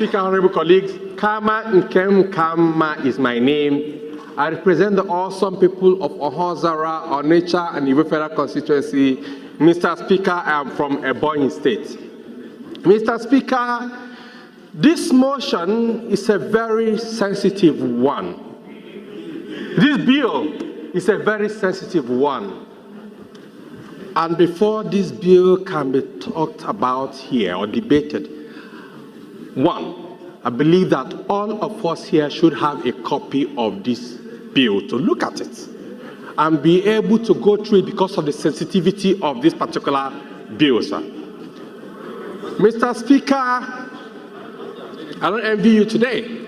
Speaker, honorable colleagues, Kama Nkem Kama is my name. I represent the awesome people of Ohozara, Onitsha, and Iwo Federal constituency. Mr. Speaker, I am from Ebonyi State. Mr. Speaker, this motion is a very sensitive one. This bill is a very sensitive one. And before this bill can be talked about here or debated, one, I believe that all of us here should have a copy of this bill to look at it and be able to go through it because of the sensitivity of this particular bill, sir. Mr. Speaker, I don't envy you today,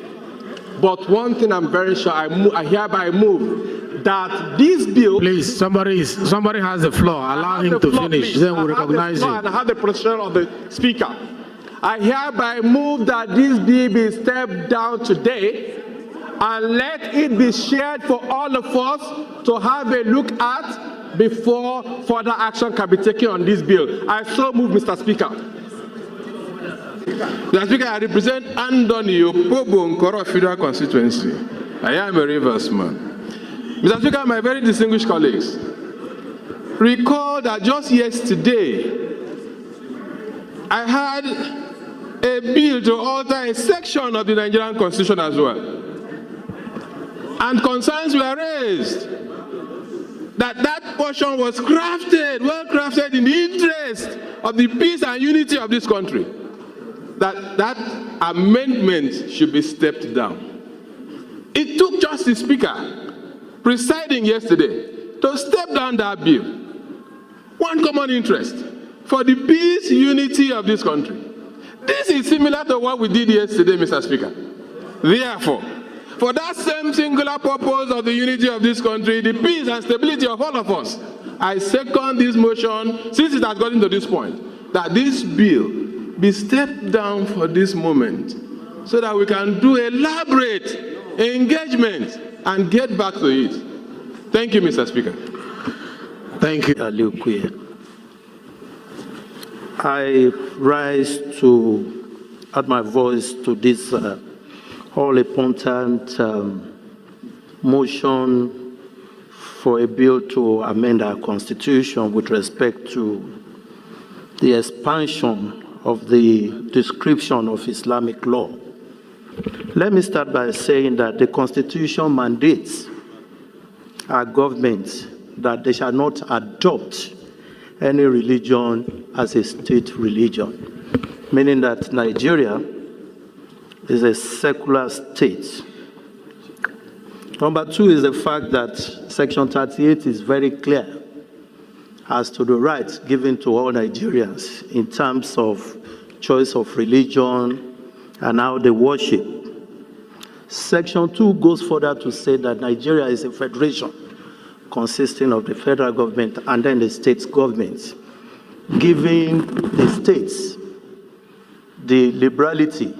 but one thing I'm very sure, I hereby move that this bill... Please, somebody has the floor. Allow him to finish. Then we'll recognize him. And I have the position of the Speaker. I hereby move that this bill be stepped down today and let it be shared for all of us to have a look at before further action can be taken on this bill. I so move, Mr. Speaker. Mr. Speaker, I represent Andoni Opobo Nkoro Federal constituency. I am a Rivers man. Mr. Speaker, my very distinguished colleagues, recall that just yesterday, I had a bill to alter a section of the Nigerian Constitution as well. And concerns were raised that that portion was crafted, well crafted in the interest of the peace and unity of this country. That amendment should be stepped down. It took Justice Speaker presiding yesterday to step down that bill. One common interest for the peace, unity of this country. This is similar to what we did yesterday, Mr. Speaker. Therefore, for that same singular purpose of the unity of this country, the peace and stability of all of us, I second this motion, since it has gotten to this point, that this bill be stepped down for this moment so that we can do elaborate engagement and get back to it. Thank you, Mr. Speaker. Thank you. I rise to add my voice to this all-important motion for a bill to amend our constitution with respect to the expansion of the description of Islamic law. Let me start by saying that the Constitution mandates our government that they shall not adopt any religion as a state religion, meaning that Nigeria is a secular state. Number two is the fact that Section 38 is very clear as to the rights given to all Nigerians in terms of choice of religion and how they worship. Section 2 goes further to say that Nigeria is a federation consisting of the federal government and then the state governments, giving the states the liberality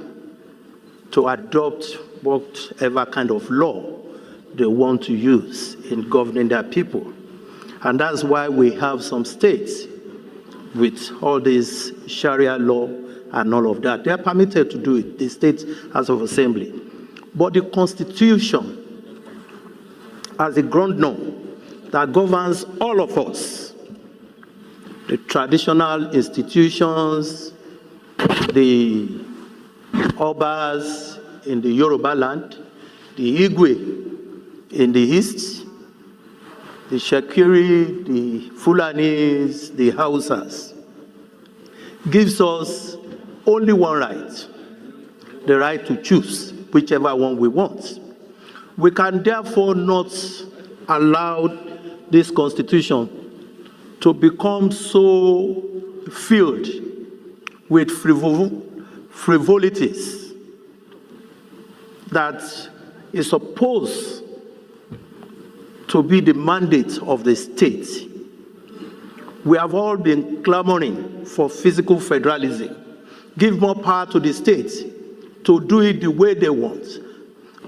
to adopt whatever kind of law they want to use in governing their people. And that's why we have some states with all this Sharia law and all of that. They are permitted to do it, the State House of Assembly. But the Constitution, as a ground norm that governs all of us, the traditional institutions, the Obas in the Yoruba land, the Igwe in the East, the Shakiri, the Fulanis, the Hausas, gives us only one right, the right to choose whichever one we want. We can therefore not allow this constitution to become so filled with frivolities that is supposed to be the mandate of the state. We have all been clamoring for physical federalism. Give more power to the states to do it the way they want,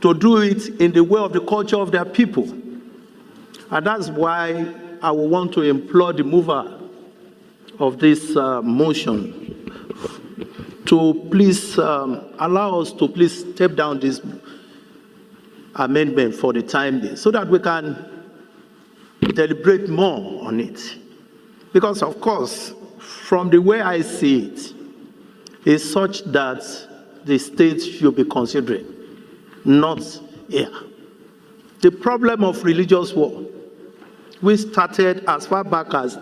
to do it in the way of the culture of their people. And that's why I will want to implore the mover of this motion to please allow us to please step down this amendment for the time being so that we can deliberate more on it. Because, of course, from the way I see it, it's such that the state should be considering, not here. The problem of religious war, we started as far back as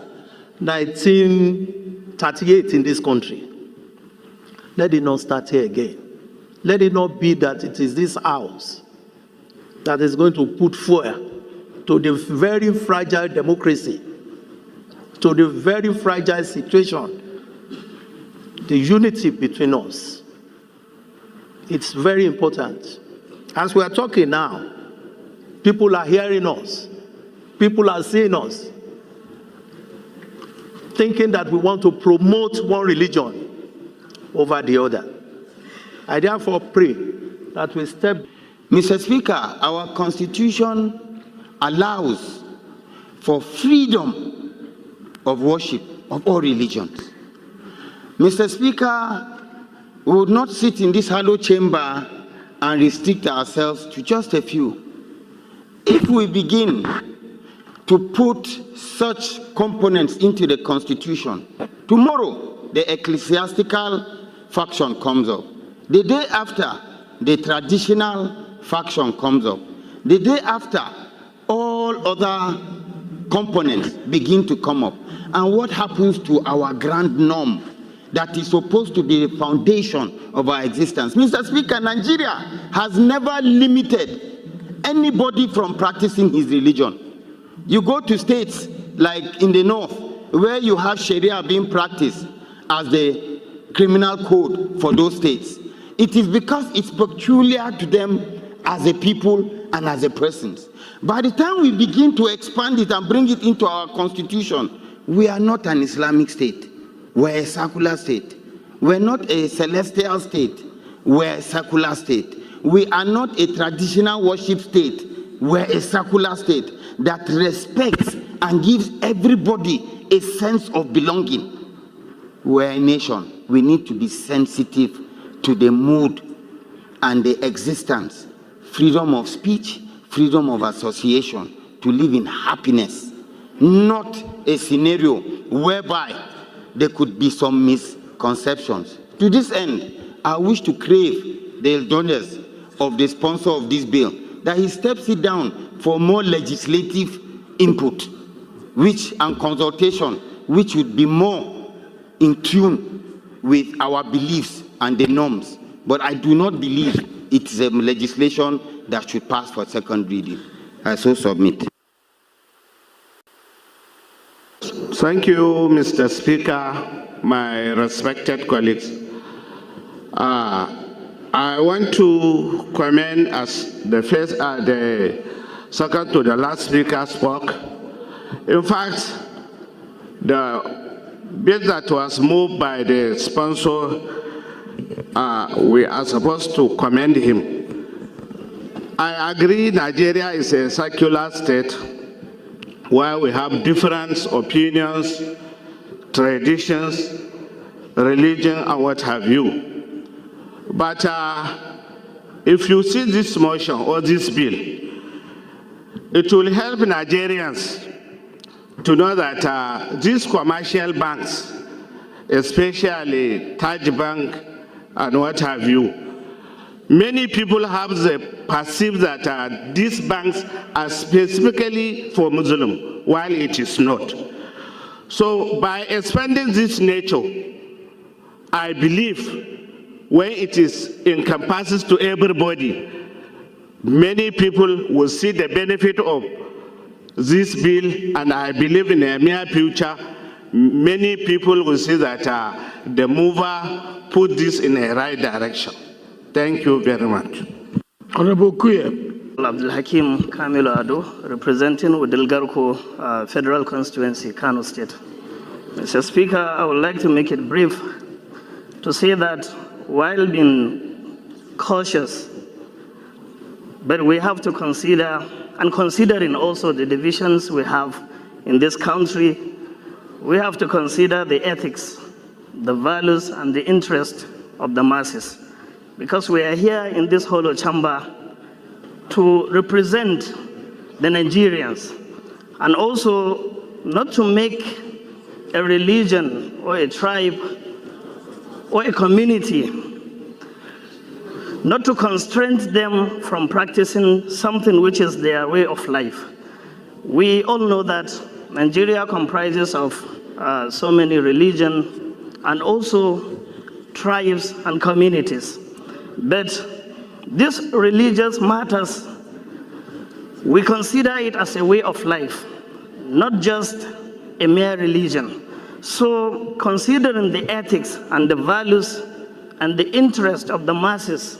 1938 in this country. Let it not start here again. Let it not be that it is this house that is going to put fuel to the very fragile democracy, to the very fragile situation, the unity between us. It's very important. As we are talking now, people are hearing us. People are seeing us, thinking that we want to promote one religion over the other. I therefore pray that we step. Mr. Speaker, our Constitution allows for freedom of worship of all religions. Mr. Speaker, we would not sit in this hollow chamber and restrict ourselves to just a few. If we begin to put such components into the Constitution, tomorrow the ecclesiastical faction comes up. The day after, the traditional faction comes up. The day after, all other components begin to come up. And what happens to our grand norm that is supposed to be the foundation of our existence? Mr. Speaker, Nigeria has never limited anybody from practicing his religion. You go to states like in the north, where you have Sharia being practiced as the criminal code for those states. It is because it's peculiar to them as a people and as a persons. By the time we begin to expand it and bring it into our constitution, we are not an Islamic state. We're a secular state. We're not a celestial state. We're a secular state. We are not a traditional worship state. We're a secular state that respects and gives everybody a sense of belonging. We're a nation. We need to be sensitive to the mood and the existence, freedom of speech, freedom of association, to live in happiness, not a scenario whereby there could be some misconceptions. To this end, I wish to crave the indulgence of the sponsor of this bill that he steps it down for more legislative input, and consultation, which would be more in tune with our beliefs and the norms. But I do not believe it's a legislation that should pass for second reading. I so submit. Thank you, Mr. Speaker, my respected colleagues. I want to comment as the second to the last speaker spoke. In fact, the bill that was moved by the sponsor, we are supposed to commend him. I agree Nigeria is a secular state where we have different opinions, traditions, religion, and what have you. But if you see this motion or this bill, it will help Nigerians to know that these commercial banks, especially Taj Bank and what have you, many people have perceived that these banks are specifically for Muslims, while it is not. So by expanding this nature, I believe when it is encompasses to everybody, many people will see the benefit of this bill, and I believe in a near future, many people will see that the mover put this in a right direction. Thank you very much. Honorable Kuye. Abdul Hakim Kamilu Ado, representing Udilgarko Federal Constituency, Kano State. Mr. Speaker, I would like to make it brief to say that while being cautious, but we have to consider, and considering also the divisions we have in this country, we have to consider the ethics, the values, and the interest of the masses. Because we are here in this hollow chamber to represent the Nigerians, and also not to make a religion or a tribe or a community, not to constrain them from practicing something which is their way of life. We all know that Nigeria comprises of so many religions and also tribes and communities. But these religious matters, we consider it as a way of life, not just a mere religion. So considering the ethics and the values and the interest of the masses,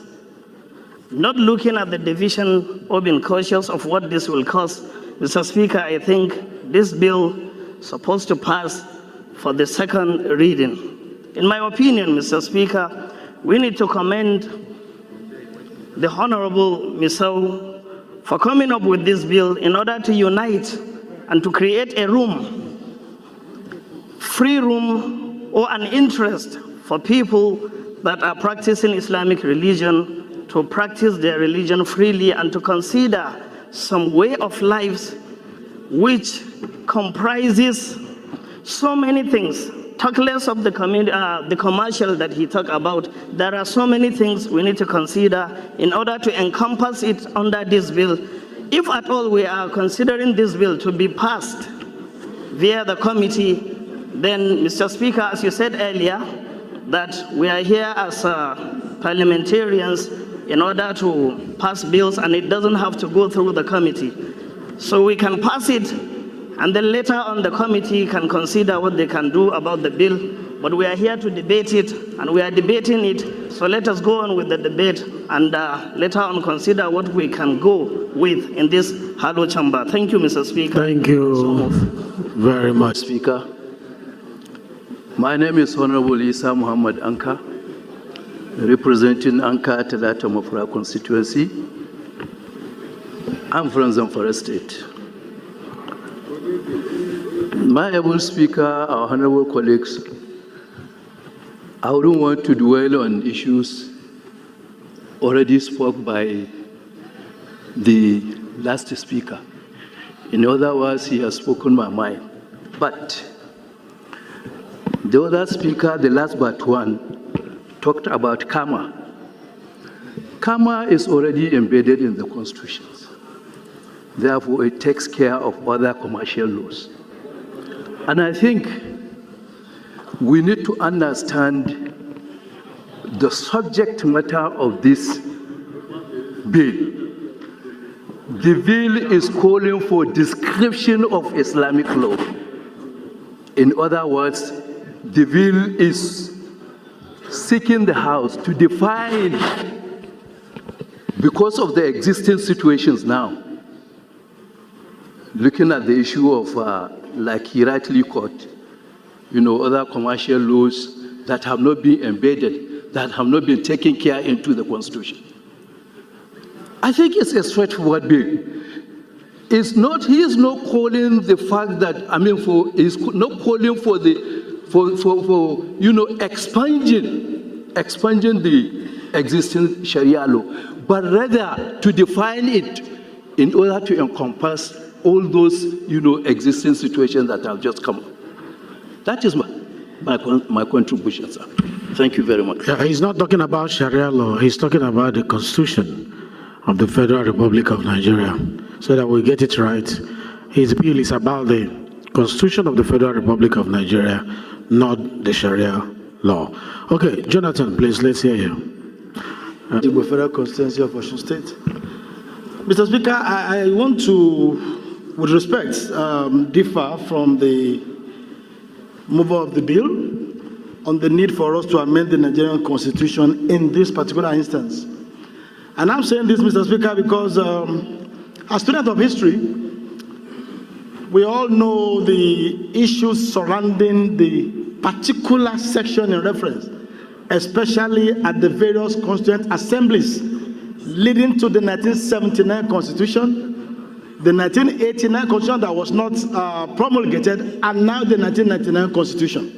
not looking at the division or being cautious of what this will cause, Mr. Speaker, I think this bill is supposed to pass for the second reading. In my opinion, Mr. Speaker, we need to commend the Honorable Misau for coming up with this bill in order to unite and to create a room, free room or an interest for people that are practicing Islamic religion to practice their religion freely and to consider some way of life which comprises so many things. Talk less of the commercial that he talked about. There are so many things we need to consider in order to encompass it under this bill. If at all we are considering this bill to be passed via the committee, then, Mr. Speaker, as you said earlier, that we are here as parliamentarians in order to pass bills, and it doesn't have to go through the committee. So we can pass it, and then later on the committee can consider what they can do about the bill. But we are here to debate it, and we are debating it. So let us go on with the debate, and later on consider what we can go with in this hollow chamber. Thank you, Mr. Speaker. Thank you very much, Speaker. My name is Honorable Isa Muhammad Anka, representing Anka Talata Mafra constituency. I'm from Zamfara State. My able speaker, our honorable colleagues, I wouldn't want to dwell on issues already spoke by the last speaker. In other words, he has spoken my mind. But the other speaker, the last but one, talked about karma. Karma is already embedded in the constitutions. Therefore, it takes care of other commercial laws. And I think we need to understand the subject matter of this bill. The bill is calling for description of Islamic law. In other words, the bill is seeking the House to define, because of the existing situations now, looking at the issue of, like he rightly caught, other commercial laws that have not been embedded, that have not been taken care into the Constitution. I think it's a straightforward bill. He is not calling the fact that, he's not calling for expunging the existing Sharia law, but rather to define it in order to encompass all those, existing situations that have just come up. That is my contribution, sir. Thank you very much. Yeah, he's not talking about Sharia law. He's talking about the Constitution of the Federal Republic of Nigeria. So that we get it right, his bill is about the Constitution of the Federal Republic of Nigeria, not the Sharia law. Okay, Jonathan, please, let's hear you. The Federal Constituency of Osun State. Mr. Speaker, I want to, with respect, differ from the mover of the bill on the need for us to amend the Nigerian Constitution in this particular instance. And I'm saying this, Mr. Speaker, because as students of history, we all know the issues surrounding the particular section in reference, especially at the various constituent assemblies leading to the 1979 Constitution, the 1989 Constitution that was not promulgated, and now the 1999 Constitution.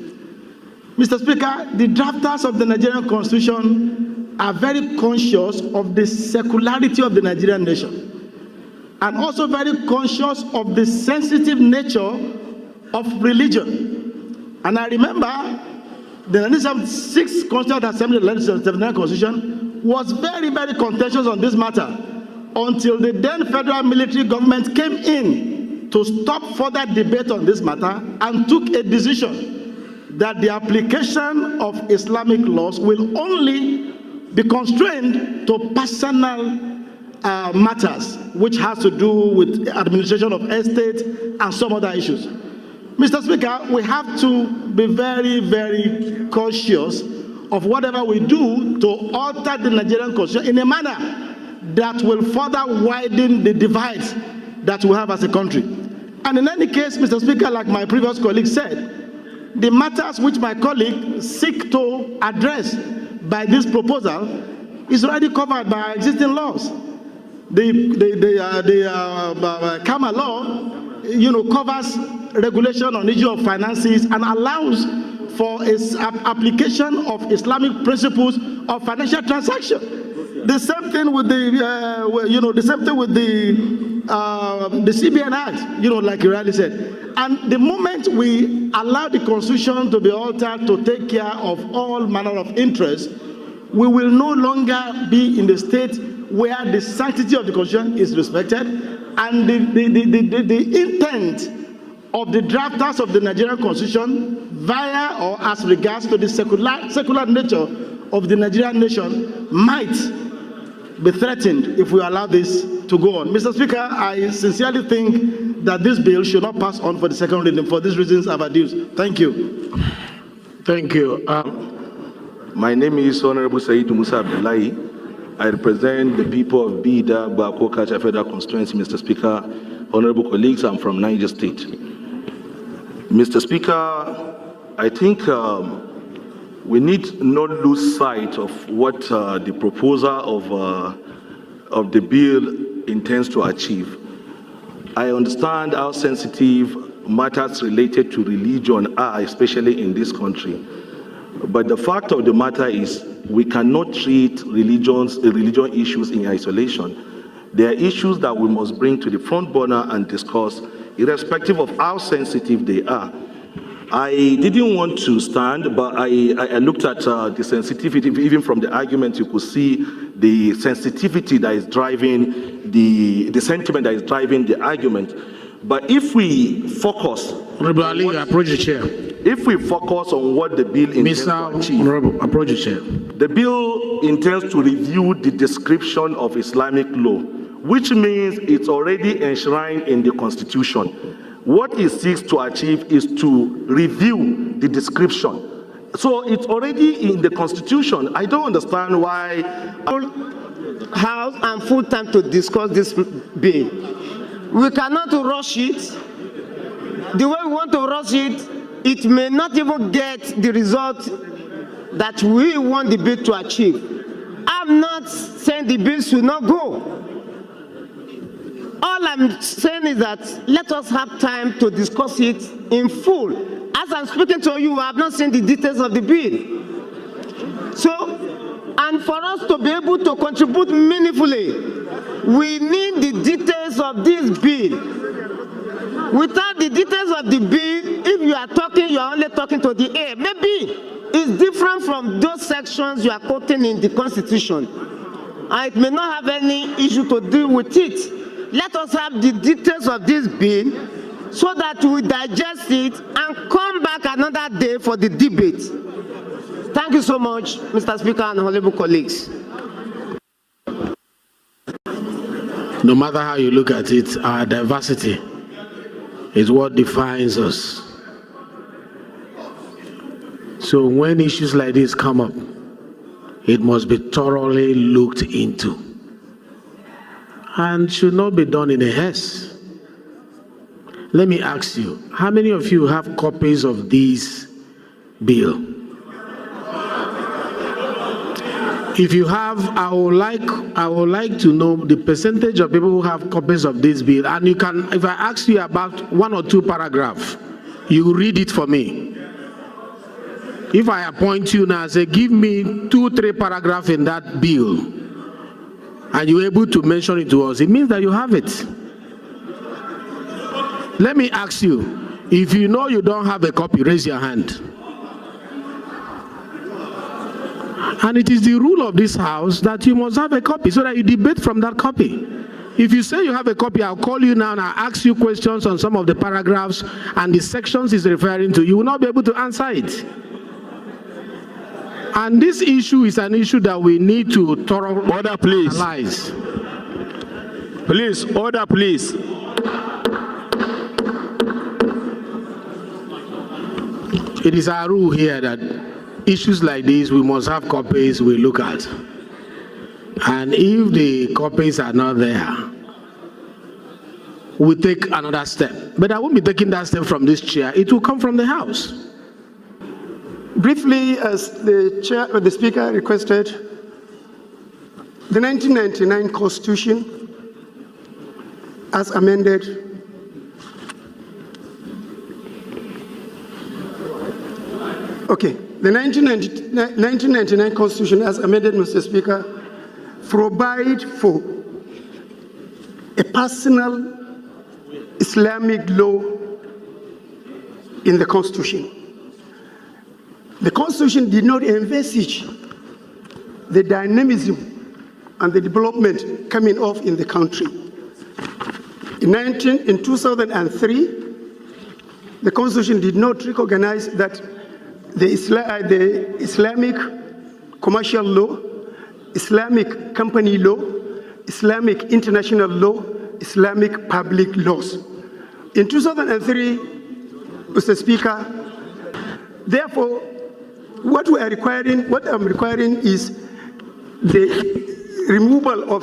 Mr. Speaker, the drafters of the Nigerian Constitution are very conscious of the secularity of the Nigerian nation, and also very conscious of the sensitive nature of religion. And I remember the 1976 Constitutional Assembly of the 1979 Constitution was very, very contentious on this matter until the then federal military government came in to stop further debate on this matter and took a decision that the application of Islamic laws will only be constrained to personal matters, which has to do with administration of estate and some other issues. Mr. Speaker, we have to be very, very cautious of whatever we do to alter the Nigerian Constitution in a manner that will further widen the divides that we have as a country. And in any case, Mr. Speaker, like my previous colleague said, the matters which my colleague seek to address by this proposal is already covered by existing laws. The Kama law, covers regulation on issue of finances and allows for its application of Islamic principles of financial transaction. The same thing with the, the CBN Act, like you rightly said. And the moment we allow the Constitution to be altered to take care of all manner of interests, we will no longer be in the state where the sanctity of the Constitution is respected, and the intent of the drafters of the Nigerian Constitution via or as regards to the secular nature of the Nigerian nation might be threatened if we allow this to go on. Mr. Speaker, I sincerely think that this bill should not pass on for the second reading for these reasons I've adduced. Thank you. Thank you. My name is Honorable Said Musa Abdullahi. I represent the people of Bida, Bako, Kacha Federal Constituency, Mr. Speaker. Honorable colleagues, I'm from Niger State. Mr. Speaker, I think we need not lose sight of what the proposer of the bill intends to achieve. I understand how sensitive matters related to religion are, especially in this country. But the fact of the matter is we cannot treat religion issues in isolation. There are issues that we must bring to the front burner and discuss, irrespective of how sensitive they are. I didn't want to stand, but I looked at the sensitivity. Even from the argument, you could see the sensitivity that is driving the sentiment that is driving the argument. But if we focus, Honorable Ali, approach the chair. If we focus on what the bill intends to achieve, Honorable, approach the chair. The bill intends to review the description of Islamic law, which means it's already enshrined in the Constitution. What it seeks to achieve is to review the description. So it's already in the Constitution. I don't understand why House and full time to discuss this bill. We cannot rush it. The way we want to rush it, it may not even get the result that we want the bill to achieve. I'm not saying the bill should not go. All I'm saying is that let us have time to discuss it in full. As I'm speaking to you, I have not seen the details of the bill. So, and for us to be able to contribute meaningfully, we need the details of this bill. Without the details of the bill, if you are talking, you are only talking to the air. Maybe it's different from those sections you are quoting in the Constitution. And it may not have any issue to do with it. Let us have the details of this bill so that we digest it and come back another day for the debate. Thank you so much, Mr. Speaker and honorable colleagues. No matter how you look at it, our diversity is what defines us. So when issues like this come up, it must be thoroughly looked into and should not be done in a haste. Let me ask you, how many of you have copies of this bill? If you have, I would like to know the percentage of people who have copies of this bill. And you can, if I ask you about one or two paragraphs, you read it for me. If I appoint you now, say, give me 2-3 paragraphs in that bill, and you're able to mention it to us, it means that you have it. Let me ask you, if you know you don't have a copy, raise your hand. And it is the rule of this house that you must have a copy so that you debate from that copy. If you say you have a copy, I'll call you now and I'll ask you questions on some of the paragraphs and the sections he's referring to. You will not be able to answer it. And this issue is an issue that we need to thoroughly analyze. Please, order, please. It is our rule here that issues like this, we must have copies we look at. And if the copies are not there, we take another step. But I won't be taking that step from this chair. It will come from the House. Briefly, as the Speaker requested, the 1999 Constitution, as amended, the 1999 Constitution, as amended, Mr. Speaker, provide for a personal Islamic law in the Constitution. The Constitution did not envisage the dynamism and the development coming off in the country. In 2003, the Constitution did not recognize that the Islamic commercial law, Islamic company law, Islamic international law, Islamic public laws. In 2003, Mr. Speaker, therefore, what I'm requiring is the removal of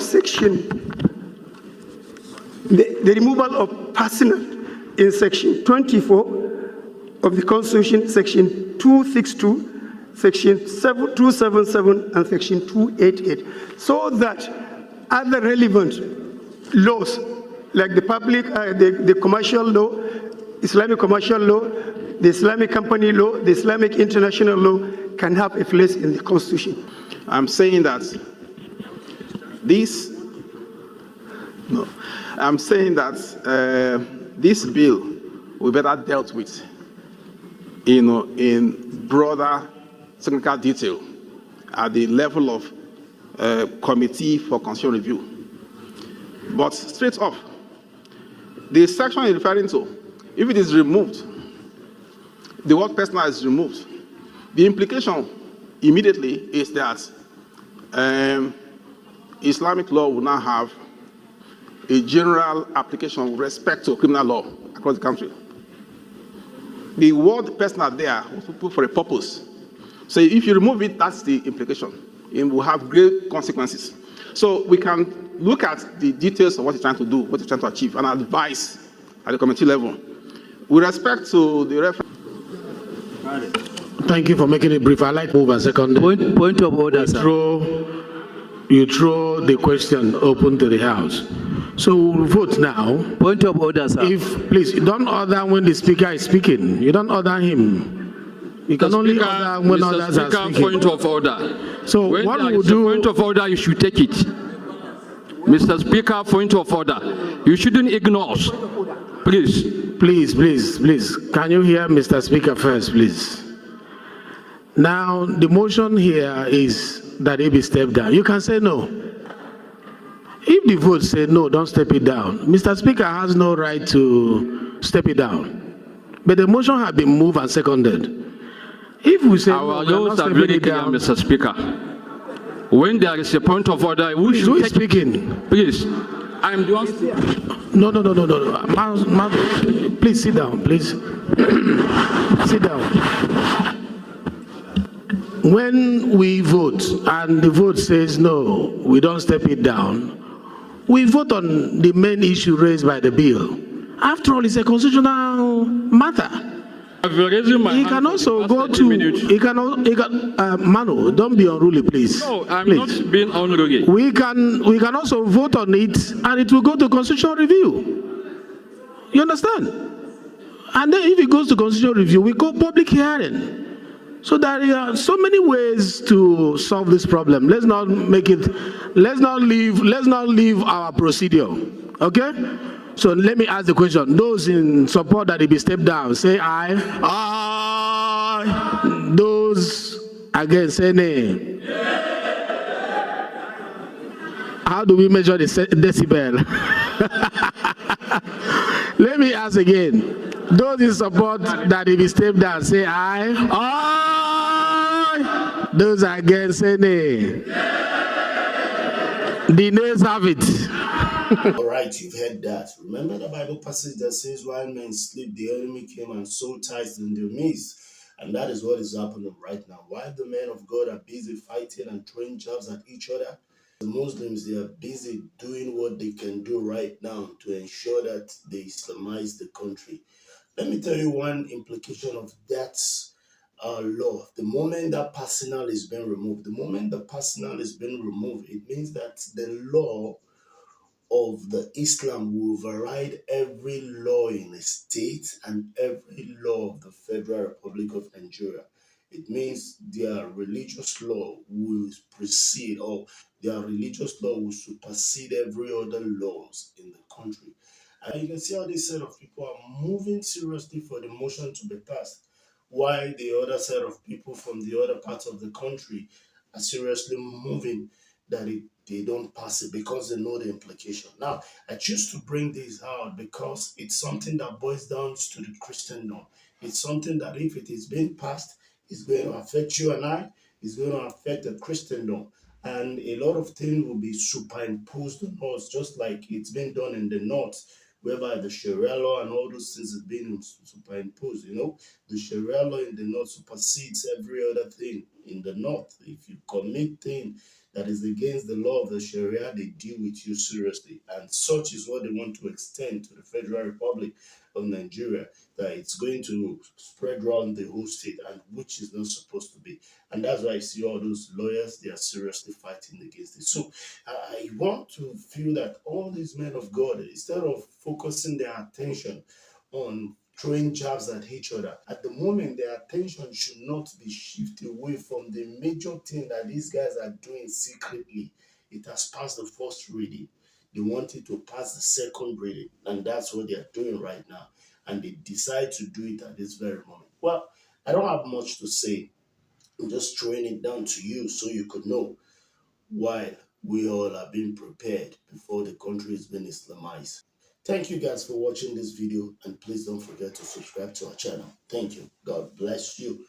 the removal of personal in section 24 of the Constitution, section 262, section 277, and section 288, so that other relevant laws, like the public, the commercial law, Islamic commercial law, the Islamic company law, the Islamic international law, can have a place in the Constitution. I'm saying that this bill will be better dealt with, in broader technical detail at the level of Committee for Constitutional Review. But straight off, the section you're referring to, if it is removed, the word personal is removed, the implication immediately is that Islamic law will now have a general application with respect to criminal law across the country. The word personal there was put for a purpose. So if you remove it, that's the implication. It will have great consequences. So we can look at the details of what you're trying to do, what you're trying to achieve, and advise at the committee level. With respect to the reference. Thank you for making it brief. I'd like to move a second. Point of order, sir. You throw the question open to the House. So we'll vote now. Point of order, sir. Please, don't order when the Speaker is speaking. You don't order him. You can only order when others are speaking. Point of order. So when what we'll do... point of order, you should take it. Mr. Speaker, point of order. You shouldn't ignore us. Please. Please. Can you hear Mr. Speaker first, please? Now, the motion here is that it be stepped down. You can say no. If the vote say no, don't step it down. Mr. Speaker has no right to step it down. But the motion has been moved and seconded. If we say our laws are very clear, Mr. Speaker. When there is a point of order, we should take speaking. Please. I'm the one speaking. No. Please sit down, please. Sit down. When we vote and the vote says no, we don't step it down, we vote on the main issue raised by the bill. After all, it's a constitutional matter. He can also go to, Manu, don't be unruly, please. No, I'm please. not being unruly. We can also vote on it and it will go to constitutional review. You understand? And then if it goes to constitutional review, we go public hearing. So there are so many ways to solve this problem. Let's not leave our procedure. Okay? So let me ask the question. Those in support that it be stepped down, say aye. Aye. Those against, say nay. How do we measure the decibel? Let me ask again. Those in support that it be stepped down, say aye. Aye. Those against, say nay. The nays have it. All right, you've heard that. Remember the Bible passage that says, while men sleep, the enemy came and sowed tares in their midst. And that is what is happening right now. While the men of God are busy fighting and throwing jabs at each other, the Muslims, they are busy doing what they can do right now to ensure that they Islamize the country. Let me tell you one implication of that law. The moment that personal is being removed, it means that the law of the Islam will override every law in a state and every law of the Federal Republic of Nigeria. It means their religious law will precede, or their religious law will supersede every other laws in the country. And you can see how this set of people are moving seriously for the motion to be passed, while the other set of people from the other parts of the country are seriously moving that they don't pass it because they know the implication. Now, I choose to bring this out because it's something that boils down to the Christendom. It's something that if it is being passed, it's going to affect you and I, it's going to affect the Christendom. And a lot of things will be superimposed on us, just like it's been done in the North, whereby the Sharia law and all those things have been superimposed. You know, the Sharia law in the North supersedes every other thing in the North. If you commit things that is against the law of the Sharia, they deal with you seriously. And such is what they want to extend to the Federal Republic of Nigeria, that it's going to spread around the whole state, and which is not supposed to be. And that's why I see all those lawyers, they are seriously fighting against it. So I want to feel that all these men of God, instead of focusing their attention on throwing jabs at each other, at the moment their attention should not be shifted away from the major thing that these guys are doing secretly. It has passed the first reading. They wanted to pass the second reading, and that's what they are doing right now. And they decide to do it at this very moment. Well, I don't have much to say. I'm just throwing it down to you so you could know why we all are being prepared before the country has been Islamized. Thank you guys for watching this video, and please don't forget to subscribe to our channel. Thank you. God bless you.